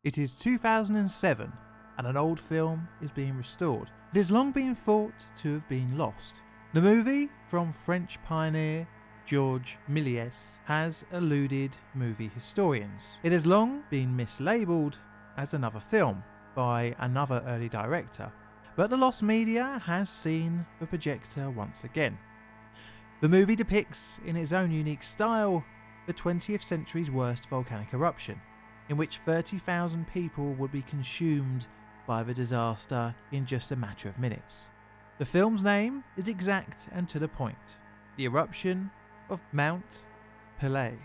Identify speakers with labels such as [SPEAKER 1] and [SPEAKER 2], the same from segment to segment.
[SPEAKER 1] It is 2007 and an old film is being restored. It has long been thought to have been lost. The movie, from French pioneer Georges Méliès, has eluded movie historians. It has long been mislabelled as another film by another early director, but the lost media has seen the projector once again. The movie depicts, in its own unique style, the 20th century's worst volcanic eruption, in which 30,000 people would be consumed by the disaster in just a matter of minutes. The film's name is exact and to the point: the eruption of Mount Pelée.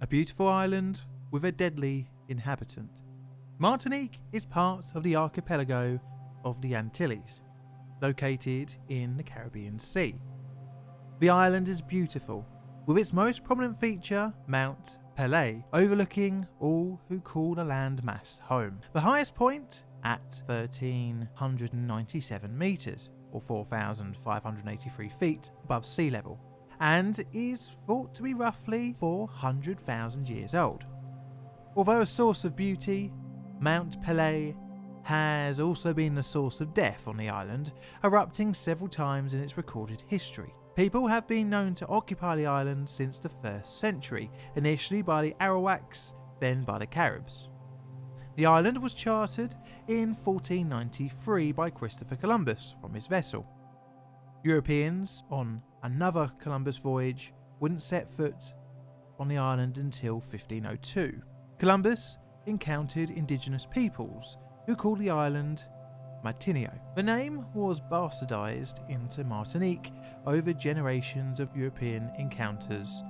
[SPEAKER 1] A beautiful island with a deadly inhabitant. Martinique is part of the archipelago of the Antilles, located in the Caribbean Sea. The island is beautiful, with its most prominent feature, Mount Pelée, overlooking all who call the landmass home. The highest point, at 1,397 metres, or 4,583 feet above sea level, and is thought to be roughly 400,000 years old. Although a source of beauty, Mount Pelée has also been the source of death on the island, erupting several times in its recorded history. People have been known to occupy the island since the 1st century, initially by the Arawaks, then by the Caribs. The island was charted in 1493 by Christopher Columbus from his vessel. Europeans on another Columbus voyage wouldn't set foot on the island until 1502. Columbus encountered indigenous peoples who called the island Martinio. The name was bastardized into Martinique over generations of European encounters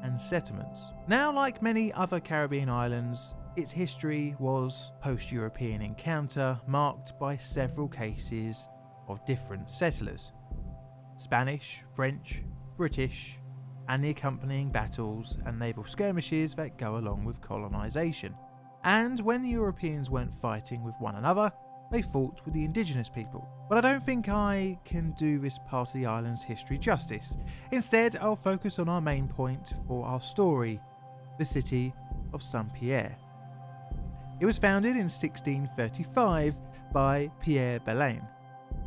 [SPEAKER 1] and settlements. Now, like many other Caribbean islands, its history was post-European encounter, marked by several cases of different settlers: Spanish, French, British, and the accompanying battles and naval skirmishes that go along with colonisation. And when the Europeans weren't fighting with one another, they fought with the indigenous people. But I don't think I can do this part of the island's history justice. Instead, I'll focus on our main point for our story, the city of Saint-Pierre. It was founded in 1635 by Pierre Belin,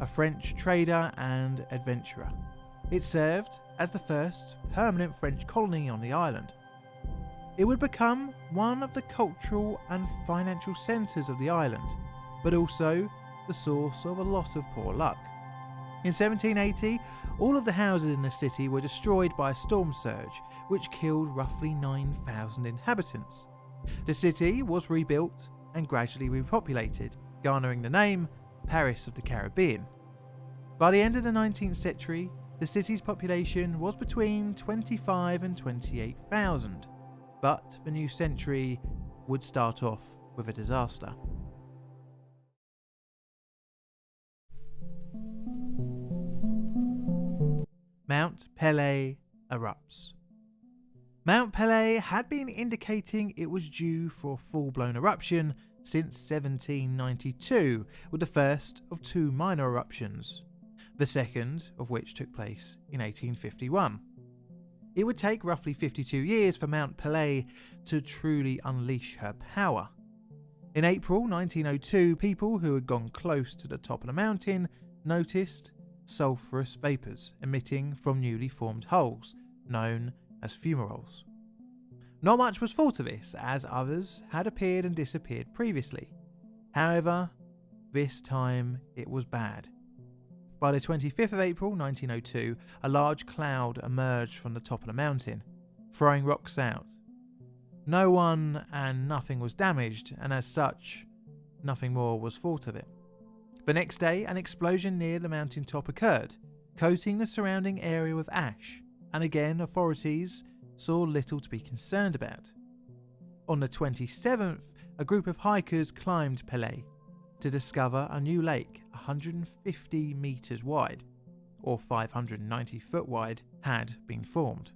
[SPEAKER 1] a French trader and adventurer. It served as the first permanent French colony on the island. It would become one of the cultural and financial centres of the island, but also the source of a lot of poor luck. In 1780, all of the houses in the city were destroyed by a storm surge, which killed roughly 9,000 inhabitants. The city was rebuilt and gradually repopulated, garnering the name Paris of the Caribbean. By the end of the 19th century, the city's population was between 25 and 28,000, but the new century would start off with a disaster. Mount Pelée erupts. Mount Pelée had been indicating it was due for a full-blown eruption since 1792, with the first of two minor eruptions, the second of which took place in 1851. It would take roughly 52 years for Mount Pelée to truly unleash her power. In April 1902, people who had gone close to the top of the mountain noticed sulphurous vapours emitting from newly formed holes, known as fumaroles. Not much was thought of this, as others had appeared and disappeared previously. However, this time it was bad. By the 25th of April 1902, a large cloud emerged from the top of the mountain, throwing rocks out. No one and nothing was damaged, and as such, nothing more was thought of it. The next day, an explosion near the mountain top occurred, coating the surrounding area with ash, and again authorities saw little to be concerned about. On the 27th, a group of hikers climbed Pelée to discover a new lake 150 metres wide, or 590 foot wide, had been formed.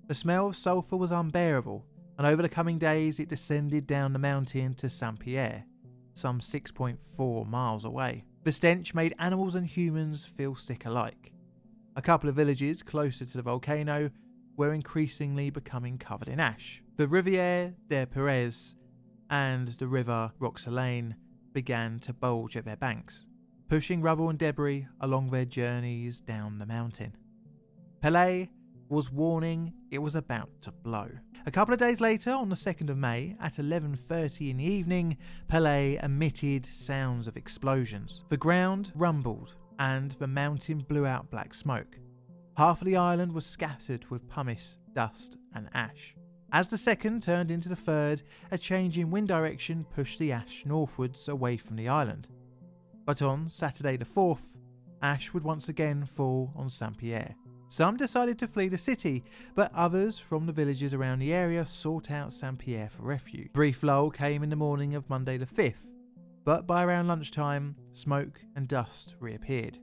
[SPEAKER 1] The smell of sulphur was unbearable, and over the coming days it descended down the mountain to Saint-Pierre, some 6.4 miles away. The stench made animals and humans feel sick alike. A couple of villages closer to the volcano were increasingly becoming covered in ash. The Rivière des Perez and the river Roxelane began to bulge at their banks, pushing rubble and debris along their journeys down the mountain. Pelée was warning it was about to blow. A couple of days later, on the 2nd of May, at 11:30 in the evening, Pelée emitted sounds of explosions. The ground rumbled and the mountain blew out black smoke. Half of the island was scattered with pumice, dust and ash. As the second turned into the third, a change in wind direction pushed the ash northwards away from the island. But on Saturday the 4th, ash would once again fall on Saint-Pierre. Some decided to flee the city, but others from the villages around the area sought out Saint-Pierre for refuge. A brief lull came in the morning of Monday the 5th, but by around lunchtime, smoke and dust reappeared.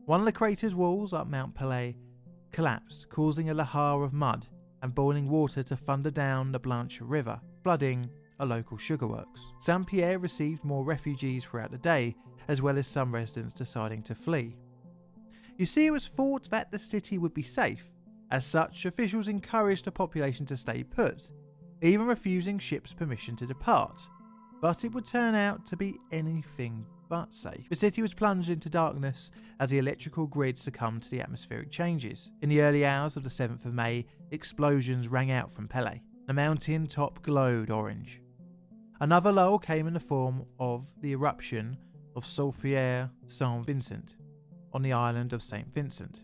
[SPEAKER 1] One of the crater's walls up Mount Pelée collapsed, causing a lahar of mud and boiling water to thunder down the Blanche River, flooding a local sugar works. Saint-Pierre received more refugees throughout the day, as well as some residents deciding to flee. You see, it was thought that the city would be safe. As such, officials encouraged the population to stay put, even refusing ships permission to depart. But it would turn out to be anything but safe. The city was plunged into darkness as the electrical grid succumbed to the atmospheric changes. In the early hours of the 7th of May, explosions rang out from Pelée. The mountain top glowed orange. Another lull came in the form of the eruption of Saint-Pierre Saint-Vincent on the island of St. Vincent.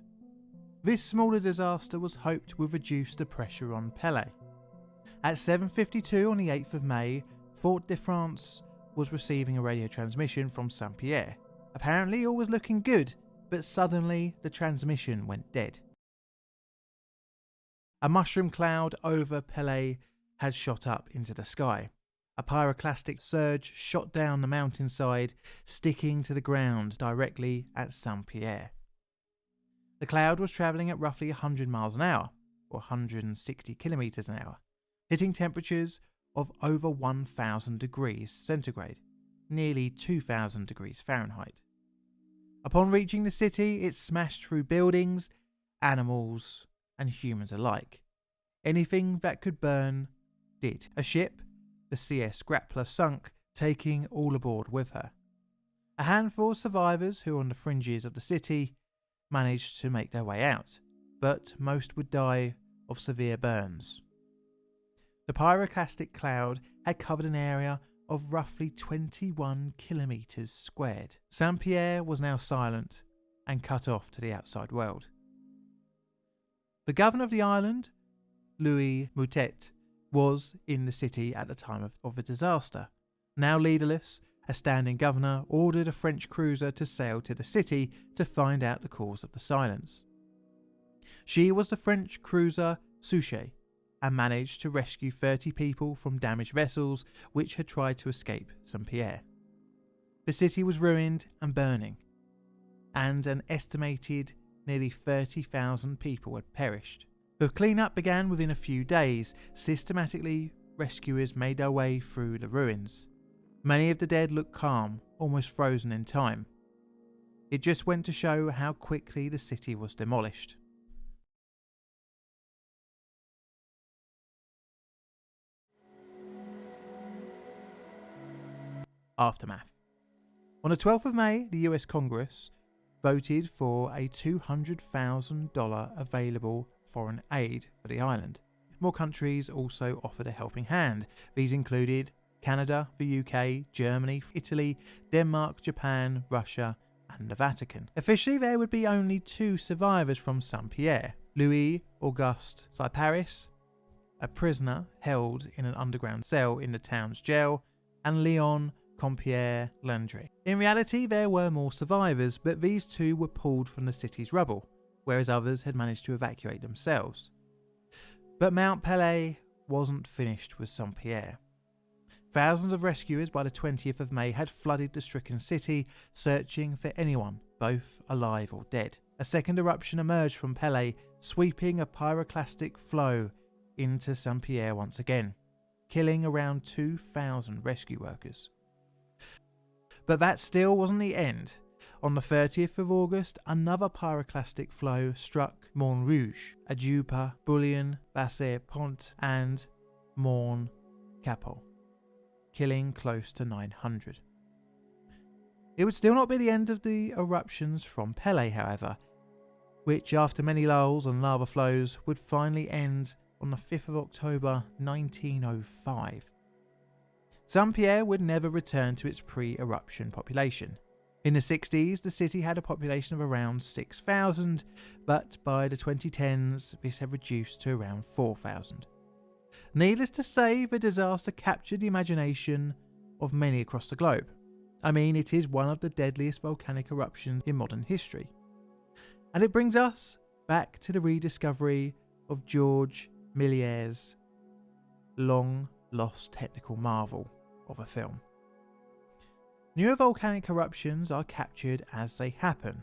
[SPEAKER 1] This smaller disaster was hoped would reduce the pressure on Pelée. At 7:52 on the 8th of May, Fort de France was receiving a radio transmission from Saint-Pierre. Apparently all was looking good, but suddenly the transmission went dead. A mushroom cloud over Pelée had shot up into the sky. A pyroclastic surge shot down the mountainside, sticking to the ground directly at Saint-Pierre. The cloud was travelling at roughly 100 miles an hour, or 160 kilometres an hour, hitting temperatures of over 1,000 degrees centigrade, nearly 2,000 degrees Fahrenheit. Upon reaching the city, it smashed through buildings, animals, and humans alike. Anything that could burn did. A ship, the CS Grappler, sunk, taking all aboard with her. A handful of survivors who were on the fringes of the city managed to make their way out, but most would die of severe burns. The pyroclastic cloud had covered an area of roughly 21 kilometres squared. Saint-Pierre was now silent and cut off to the outside world. The governor of the island, Louis Moutet, was in the city at the time of the disaster. Now leaderless, a standing governor ordered a French cruiser to sail to the city to find out the cause of the silence. She was the French cruiser Souchet, and managed to rescue 30 people from damaged vessels which had tried to escape Saint-Pierre. The city was ruined and burning, and an estimated nearly 30,000 people had perished. The cleanup began within a few days. Systematically, rescuers made their way through the ruins. Many of the dead looked calm, almost frozen in time. It just went to show how quickly the city was demolished. Aftermath. On the 12th of May, the US Congress voted for a $200,000 available foreign aid for the island. More countries also offered a helping hand. These included Canada, the UK, Germany, Italy, Denmark, Japan, Russia, and the Vatican. Officially, there would be only 2 survivors from Saint-Pierre: Louis Auguste Cyparis, a prisoner held in an underground cell in the town's jail, and Leon Compierre Landry. In reality, there were more survivors, but these 2 were pulled from the city's rubble, whereas others had managed to evacuate themselves. But Mount Pelée wasn't finished with Saint-Pierre. Thousands of rescuers by the 20th of May had flooded the stricken city, searching for anyone, both alive or dead. A second eruption emerged from Pelée, sweeping a pyroclastic flow into Saint-Pierre once again, killing around 2,000 rescue workers. But that still wasn't the end. On the 30th of August, another pyroclastic flow struck Morne Rouge, Ajupa, Bouillon, Basse Pont and Morne Capot, killing close to 900. It would still not be the end of the eruptions from Pelée, however, which after many lulls and lava flows would finally end on the 5th of October 1905. Saint-Pierre would never return to its pre-eruption population. In the 60s, the city had a population of around 6,000, but by the 2010s, this had reduced to around 4,000. Needless to say, the disaster captured the imagination of many across the globe. I mean, it is one of the deadliest volcanic eruptions in modern history. And it brings us back to the rediscovery of Georges Méliès's long-lost technical marvel of a film. Newer volcanic eruptions are captured as they happen,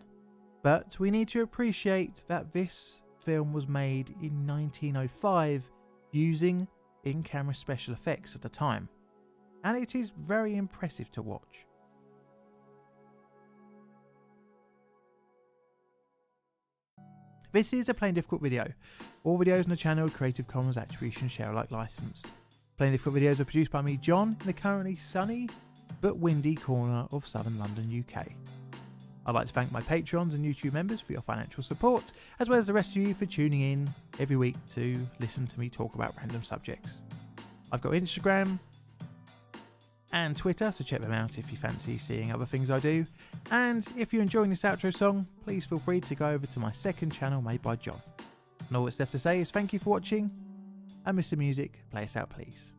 [SPEAKER 1] but we need to appreciate that this film was made in 1905 using in-camera special effects of the time, and it is very impressive to watch. This is a Plain Difficult video. All videos on the channel are Creative Commons Attribution Share Alike licensed. Plain Difficult videos are produced by me, John, in the currently sunny but windy corner of southern London, UK. I'd like to thank my patrons and YouTube members for your financial support, as well as the rest of you for tuning in every week to listen to me talk about random subjects. I've got Instagram and Twitter, so check them out if you fancy seeing other things I do. And if you're enjoying this outro song, please feel free to go over to my second channel made by John. And all that's left to say is thank you for watching, and Mr. Music, play us out please.